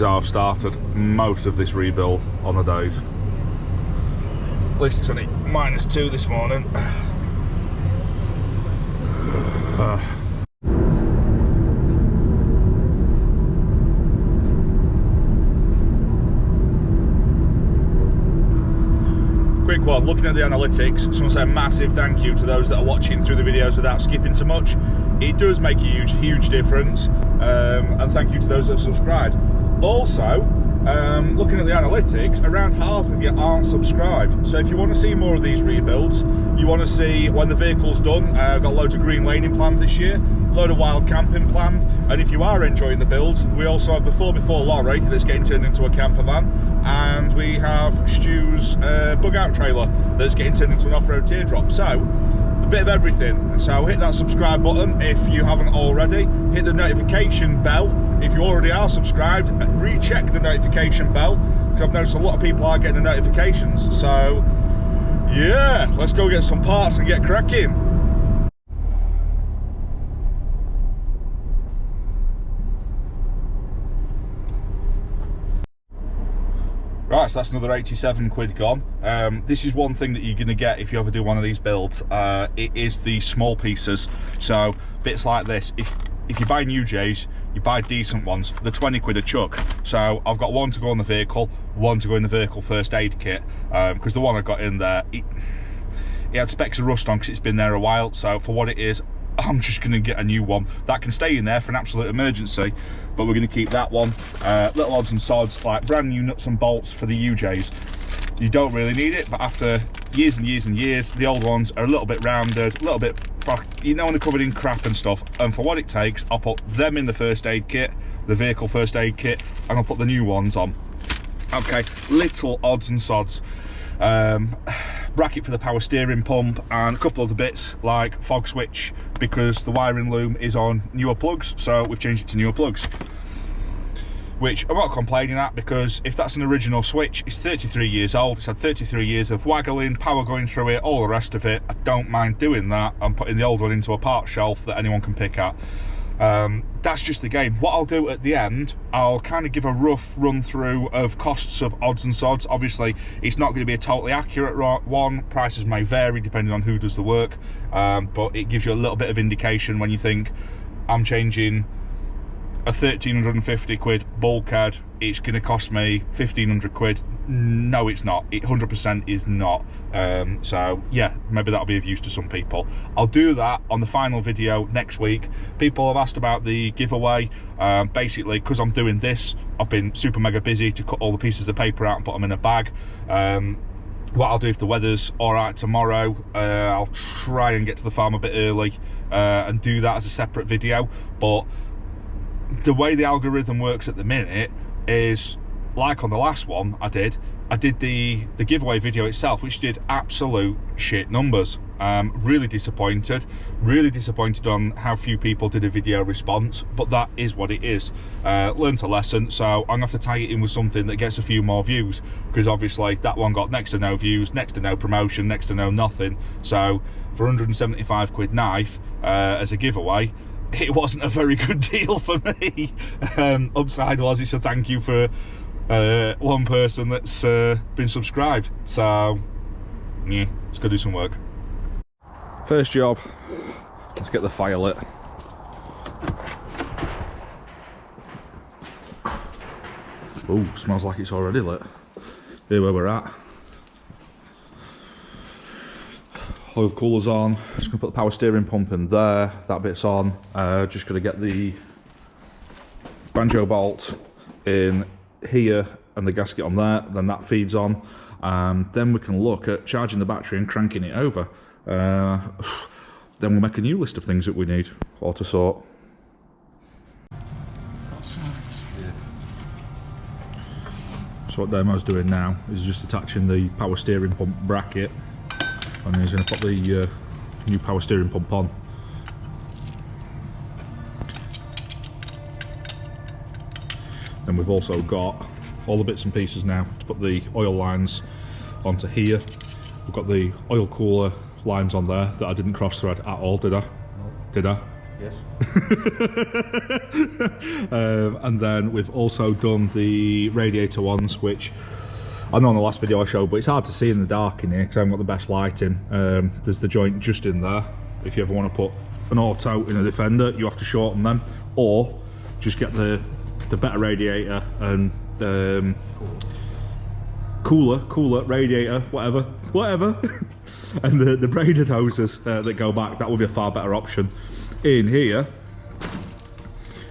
is how I've started most of this rebuild on the days. At least it's only -2 this morning. Quick one, looking at the analytics, just want to say a massive thank you to those that are watching through the videos without skipping so much. It does make a huge difference, and thank you to those that have subscribed. Also, looking at the analytics, around half of you aren't subscribed. So if you want to see more of these rebuilds, you want to see when the vehicle's done, I've got loads of green laning planned this year, load of wild camping planned, and if you are enjoying the builds, we also have the 4x4 lorry that's getting turned into a camper van, and we have Stu's bug out trailer that's getting turned into an off-road teardrop. So a bit of everything. So hit that subscribe button if you haven't already, hit the notification bell if you already are subscribed, recheck the notification bell, because I've noticed a lot of people are getting the notifications. So yeah, let's go get some parts and get cracking. Right, so that's another 87 quid gone. This is one thing that you're going to get if you ever do one of these builds. It is the small pieces. So bits like this, if you buy new J's, you buy decent ones, they're 20 quid a chuck. So I've got one to go on the vehicle, one to go in the vehicle first aid kit, because the one I got in there, it had specks of rust on because it's been there a while. So for what it is, I'm just going to get a new one that can stay in there for an absolute emergency, but we're going to keep that one. Little odds and sods, like brand new nuts and bolts for the UJs. You don't really need it, but after years and years and years, the old ones are a little bit rounded, a little bit, you know, when they're covered in crap and stuff. And for what it takes, I'll put them in the first aid kit, the vehicle first aid kit, and I'll put the new ones on. Okay, little odds and sods. Bracket for the power steering pump, and a couple of the bits like fog switch, because the wiring loom is on newer plugs, so we've changed it to newer plugs, which I'm not complaining at, because if that's an original switch, it's 33 years old, it's had 33 years of waggling, power going through it, all the rest of it. I don't mind doing that and putting the old one into a part shelf that anyone can pick at. That's just the game. What I'll do at the end, I'll kind of give a rough run through of costs of odds and sods. Obviously it's not going to be a totally accurate one, prices may vary depending on who does the work, but it gives you a little bit of indication when you think I'm changing a 1350 quid bulkhead, it's going to cost me 1500 quid. No, it's not. It 100% is not. So yeah, maybe that'll be of use to some people. I'll do that on the final video next week. People have asked about the giveaway. Basically, because I'm doing this, I've been super mega busy to cut all the pieces of paper out and put them in a bag. What I'll do if the weather's all right tomorrow, I'll try and get to the farm a bit early and do that as a separate video. But the way the algorithm works at the minute is, like on the last one I did the giveaway video itself, which did absolute shit numbers. Really disappointed on how few people did a video response, but that is what it is. Learned a lesson, so I'm gonna have to tie it in with something that gets a few more views, because obviously that one got next to no views, next to no promotion, next to no nothing. So for 175 quid knife as a giveaway, it wasn't a very good deal for me. Upside was it's a thank you for one person that's been subscribed. So yeah, let's go do some work. First job, let's get the fire lit. Oh, smells like it's already lit. Here where we're at. Oil cooler's on. Just gonna put the power steering pump in there. That bit's on. Just gonna get the banjo bolt in here and the gasket on there. Then that feeds on. Then we can look at charging the battery and cranking it over. Then we'll make a new list of things that we need or to sort. So what Damo's doing now is just attaching the power steering pump bracket, and he's going to put the new power steering pump on. Then we've also got all the bits and pieces now to put the oil lines onto here. We've got the oil cooler lines on there that I didn't cross thread at all, did I? No. Did I? Yes. And then we've also done the radiator ones, which I know in the last video I showed, but it's hard to see in the dark in here because I haven't got the best lighting. There's the joint just in there. If you ever want to put an auto in a Defender, you have to shorten them, or just get the better radiator and cooler radiator, whatever. And the braided hoses that go back, that would be a far better option. In here,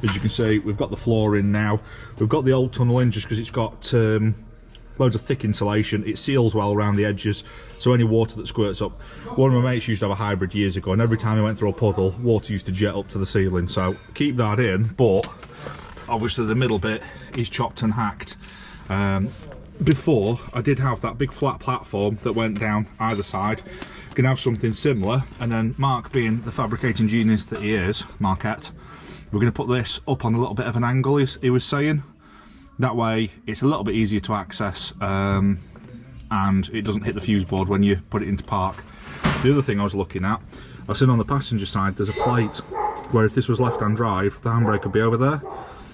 as you can see, we've got the floor in now. We've got the old tunnel in just because it's got loads of thick insulation. It seals well around the edges, so any water that squirts up. One of my mates used to have a hybrid years ago, and every time he went through a puddle, water used to jet up to the ceiling. So keep that in, but obviously the middle bit is chopped and hacked. Before, I did have that big flat platform that went down either side. Gonna have something similar, and then Mark, being the fabricating genius that he is, Marquette, we're gonna put this up on a little bit of an angle, he was saying. That way it's a little bit easier to access, and it doesn't hit the fuse board when you put it into park. The other thing I was looking at, I seen on the passenger side there's a plate where if this was left-hand drive, the handbrake would be over there.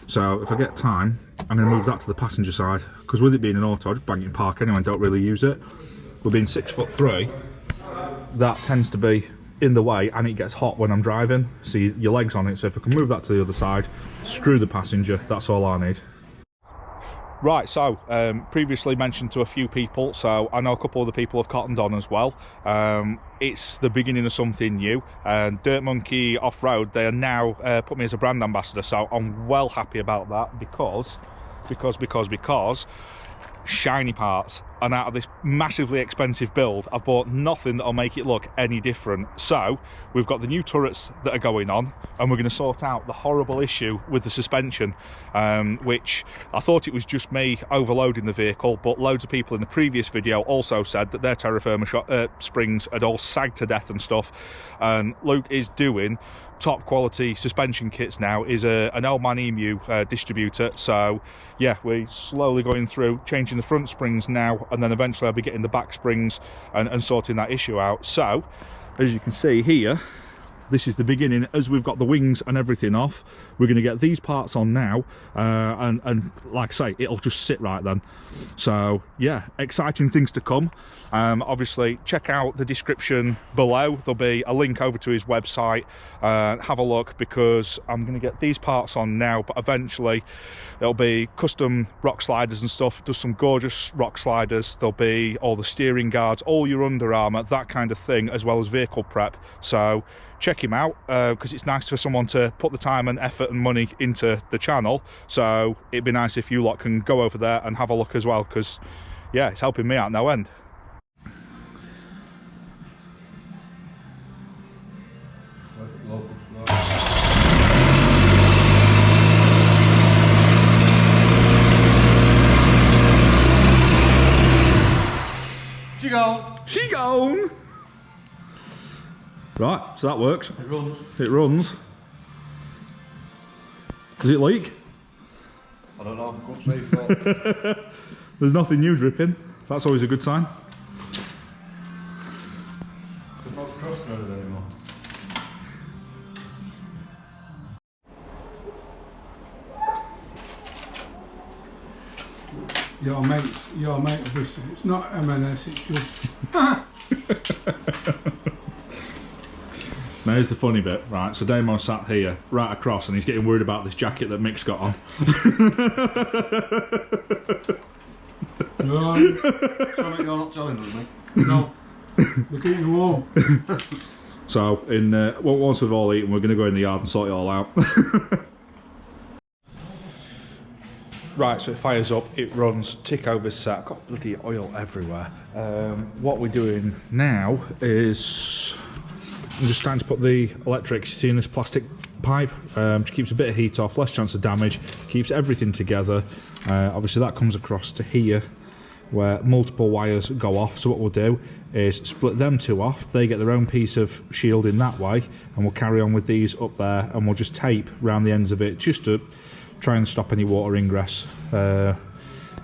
So if I get time, I'm going to move that to the passenger side, because with it being an auto, I just bang it in park anyway and don't really use it. With being 6'3", that tends to be in the way, and it gets hot when I'm driving. See your legs on it, so if I can move that to the other side, screw the passenger, that's all I need. Right, so previously mentioned to a few people, so I know a couple of the people have cottoned on as well. It's the beginning of something new, and Dirt Monkey Off-Road, they are now put me as a brand ambassador, so I'm well happy about that because shiny parts. And out of this massively expensive build, I've bought nothing that'll make it look any different. So we've got the new turrets that are going on, and we're going to sort out the horrible issue with the suspension, which I thought it was just me overloading the vehicle, but loads of people in the previous video also said that their terra firma springs had all sagged to death and stuff. And Luke is doing top quality suspension kits now. Is an Old Man Emu distributor, so yeah, we're slowly going through changing the front springs now, and then eventually I'll be getting the back springs and sorting that issue out. So as you can see here, this is the beginning. As we've got the wings and everything off, we're going to get these parts on now, and like I say, it'll just sit right then. So yeah, exciting things to come. Obviously check out the description below, there'll be a link over to his website. Have a look, because I'm going to get these parts on now, but eventually there'll be custom rock sliders and stuff. Does some gorgeous rock sliders, there'll be all the steering guards, all your Under Armour, that kind of thing, as well as vehicle prep. So check him out, because it's nice for someone to put the time and effort and money into the channel. So it'd be nice if you lot can go over there and have a look as well, because yeah, it's helping me out no end. She gone. Right, so that works. It runs. It runs. Does it leak? I don't know, couldn't say before. There's nothing new dripping. That's always a good sign. There's no cross-threaded anymore. Your mate of this, it's not M&S, it's just... Now here's the funny bit, right? So Damo sat here, right across, and he's getting worried about this jacket that Mick's got on. No, Something you're not telling us, mate. no, we're keeping warm. So in once we've all eaten, we're going to go in the yard and sort it all out. Right, so it fires up, it runs, tick over set. I've got bloody oil everywhere. What we're doing now is I'm just starting to put the electrics. You see in this plastic pipe, which keeps a bit of heat off, less chance of damage, keeps everything together. Obviously that comes across to here where multiple wires go off. So what we'll do is split them two off, they get their own piece of shielding that way, and we'll carry on with these up there, and we'll just tape around the ends of it just to try and stop any water ingress,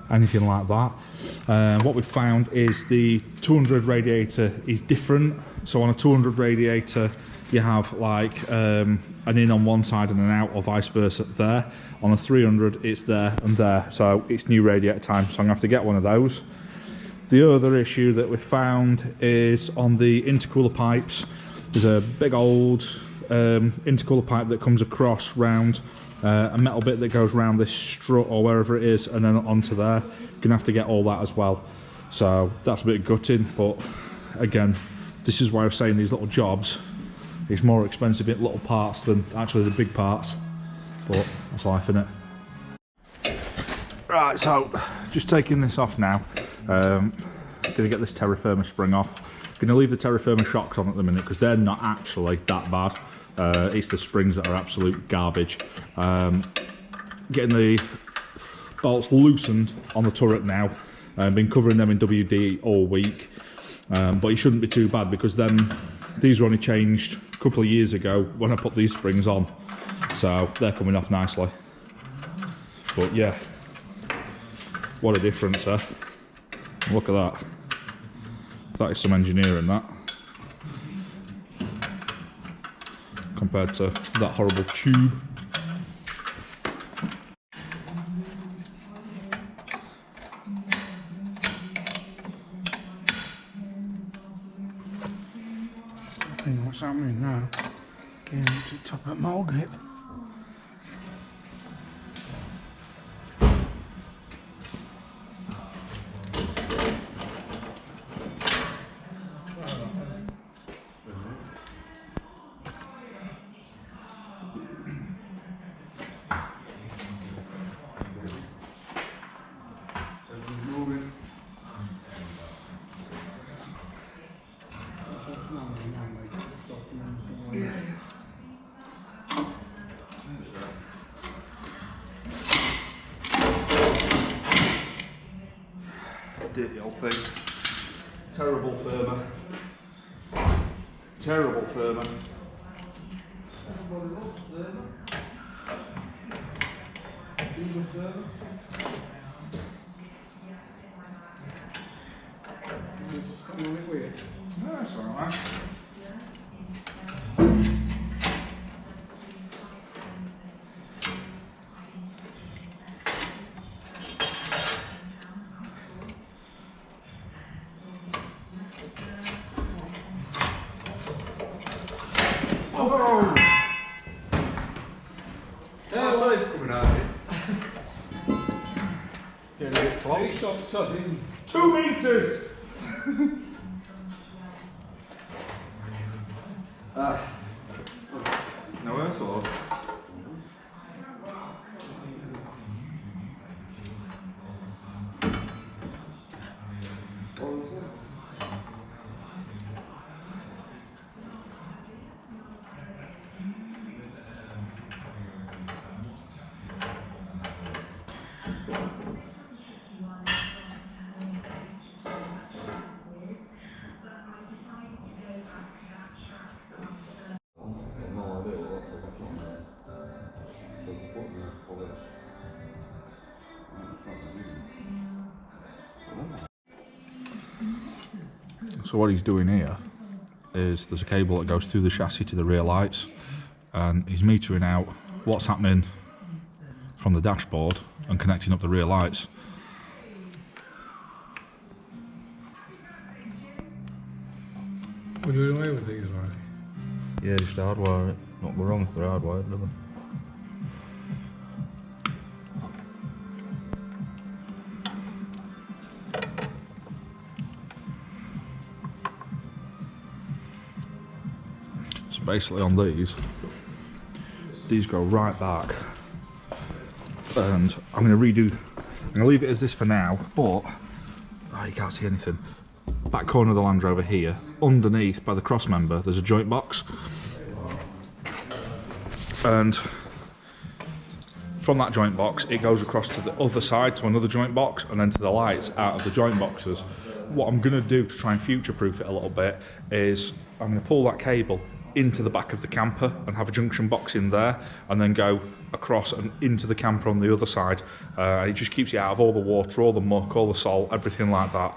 anything like that. What we've found is the 200 radiator is different. So on a 200 radiator, you have like an in on one side and an out, or vice versa there. On the 300 it's there and there, so it's new radiator time, so I'm gonna have to get one of those. The other issue that we found is on the intercooler pipes. There's a big old intercooler pipe that comes across round a metal bit that goes round this strut or wherever it is, and then onto there. Gonna have to get all that as well, so that's a bit gutting. But again, this is why I was saying these little jobs, it's more expensive in little parts than actually the big parts, but that's life, innit? Right, so just taking this off now. Gonna get this terra firma spring off. Gonna leave the terra firma shocks on at the minute because they're not actually that bad. It's the springs that are absolute garbage. Getting the bolts loosened on the turret now. Been covering them in WD all week, but it shouldn't be too bad because these were only changed a couple of years ago when I put these springs on, so they're coming off nicely. But yeah, what a difference, eh? Look at that. That is some engineering, that, compared to that horrible tube. I think what's happening now, it's getting up to the top of my grip. Dirty old thing. Terrible firma. Terrible firma. No, that's alright. Coming out of it. Getting a bit close. 2 meters! No, I thought. So what he's doing here is there's a cable that goes through the chassis to the rear lights, and he's metering out what's happening from the dashboard and connecting up the rear lights. We're doing away with these, right? Yeah, just hardwire it. Not be wrong if they're hardwired, do they? So basically on these go right back, and I'm going to leave it as this for now, but oh, you can't see anything. Back corner of the Land Rover here, underneath by the cross member, there's a joint box, and from that joint box it goes across to the other side to another joint box, and then to the lights out of the joint boxes. What I'm going to do to try and future-proof it a little bit is I'm going to pull that cable into the back of the camper and have a junction box in there, and then go across and into the camper on the other side. It just keeps you out of all the water, all the muck, all the salt, everything like that.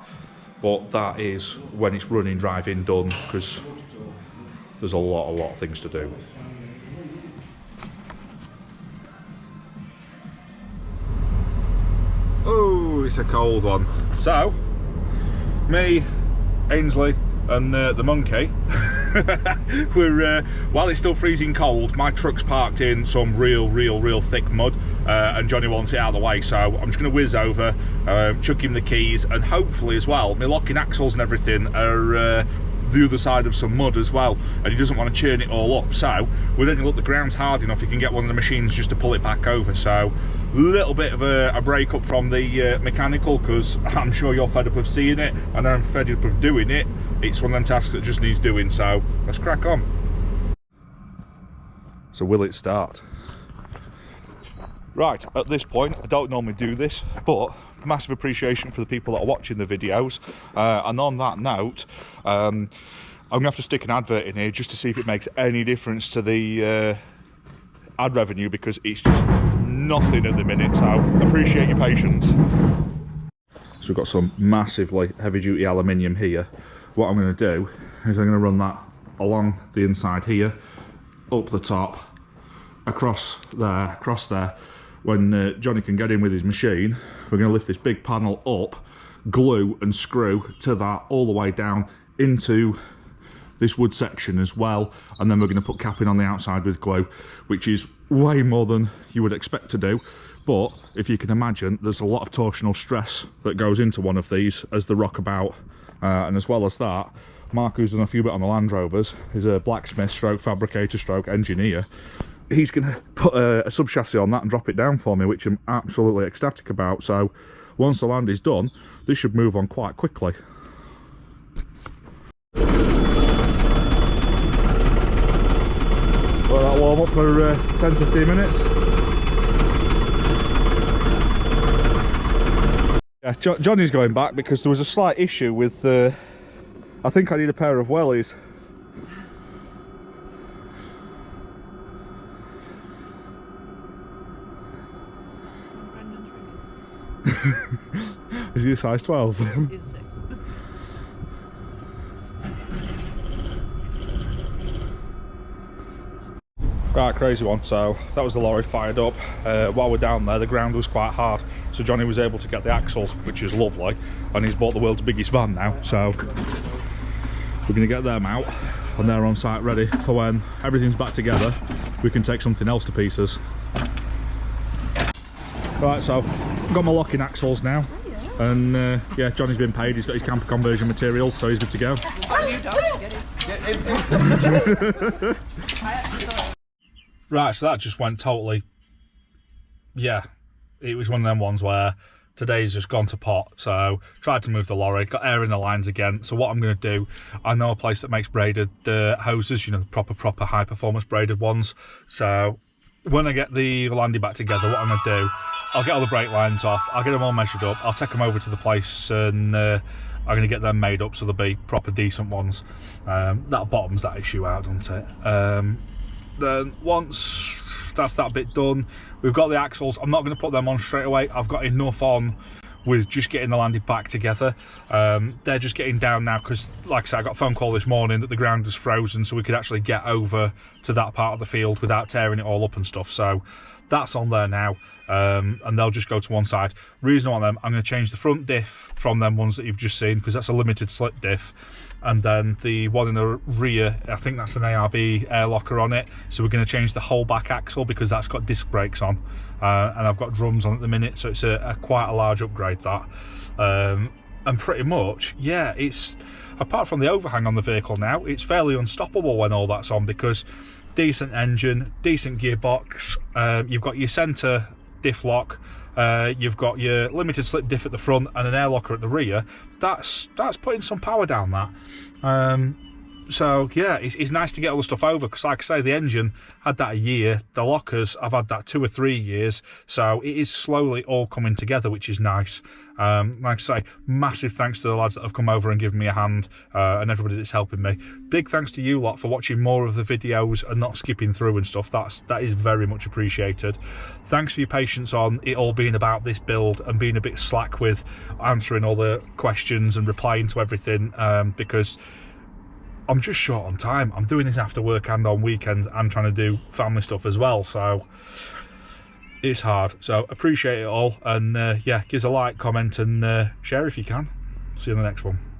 But that is when it's running, driving, done, because there's a lot of things to do. Oh, it's a cold one. So, me, Ainsley, and the monkey, we're while it's still freezing cold, my truck's parked in some real thick mud, and Johnny wants it out of the way, so I'm just going to whiz over, chuck him the keys, and hopefully as well, my locking axles and everything are the other side of some mud as well, and he doesn't want to churn it all up. So with any luck, the ground's hard enough, he can get one of the machines just to pull it back over. So a little bit of a break up from the mechanical, because I'm sure you're fed up of seeing it and I'm fed up of doing it. It's one of them tasks that just needs doing, so let's crack on. So will it start? Right, at this point, I don't normally do this, but massive appreciation for the people that are watching the videos, and on that note, I'm gonna have to stick an advert in here just to see if it makes any difference to the ad revenue, because it's just nothing at the minute, so appreciate your patience. So we've got some massively heavy duty aluminium here. What I'm going to do is I'm going to run that along the inside here, up the top, across there. When Johnny can get in with his machine, we're going to lift this big panel up, glue and screw to that all the way down into this wood section as well, and then we're going to put capping on the outside with glue, which is way more than you would expect to do. But if you can imagine, there's a lot of torsional stress that goes into one of these as they rock about, and as well as that, Mark, who's done a few bit on the Land Rovers, is a blacksmith stroke fabricator stroke engineer. He's going to put a sub chassis on that and drop it down for me, which I'm absolutely ecstatic about. So once the land is done, this should move on quite quickly. Well, that warm up for 10-15 minutes. Yeah, Johnny's going back because there was a slight issue with, I think I need a pair of wellies. Is he a size 12? He's 6. Right, crazy one. So that was the lorry fired up. While we're down there, the ground was quite hard, so Johnny was able to get the axles, which is lovely, and he's bought the world's biggest van now, so we're going to get them out and they're on site ready for when everything's back together, we can take something else to pieces. Right, so got my locking axles now, and yeah, Johnny's been paid, he's got his camper conversion materials, so he's good to go. Right, so that just went totally, yeah, it was one of them ones where today's just gone to pot. So tried to move the lorry, got air in the lines again. So what I'm going to do, I know a place that makes braided hoses, you know, proper high performance braided ones. So when I get the landing back together, what I'm going to do, I'll get all the brake lines off, I'll get them all measured up, I'll take them over to the place, and I'm going to get them made up so they'll be proper decent ones. That bottoms that issue out, doesn't it? Then once that's that bit done, we've got the axles. I'm not going to put them on straight away. I've got enough on with just getting the landing back together. They're just getting down now because, like I said, I got a phone call this morning that the ground was frozen, so we could actually get over to that part of the field without tearing it all up and stuff. So that's on there now, and they'll just go to one side. Reason I want them, I'm going to change the front diff from them ones that you've just seen, because that's a limited slip diff, and then the one in the rear, I think that's an ARB air locker on it, so we're going to change the whole back axle because that's got disc brakes on, and I've got drums on at the minute, so it's quite a large upgrade, that. And pretty much, yeah, it's, apart from the overhang on the vehicle now, it's fairly unstoppable when all that's on, because decent engine, decent gearbox, you've got your centre diff lock, you've got your limited slip diff at the front and an air locker at the rear. That's putting some power down that. So yeah, it's nice to get all the stuff over, because like I say, the engine had that a year, the lockers I've had that 2 or 3 years, so it is slowly all coming together, which is nice. Like I say, massive thanks to the lads that have come over and given me a hand, and everybody that's helping me. Big thanks to you lot for watching more of the videos and not skipping through and stuff. That is very much appreciated. Thanks for your patience on it all being about this build and being a bit slack with answering all the questions and replying to everything, because I'm just short on time. I'm doing this after work and on weekends and trying to do family stuff as well, so it's hard. So appreciate it all, and yeah, give us a like, comment and share if you can. See you in the next one.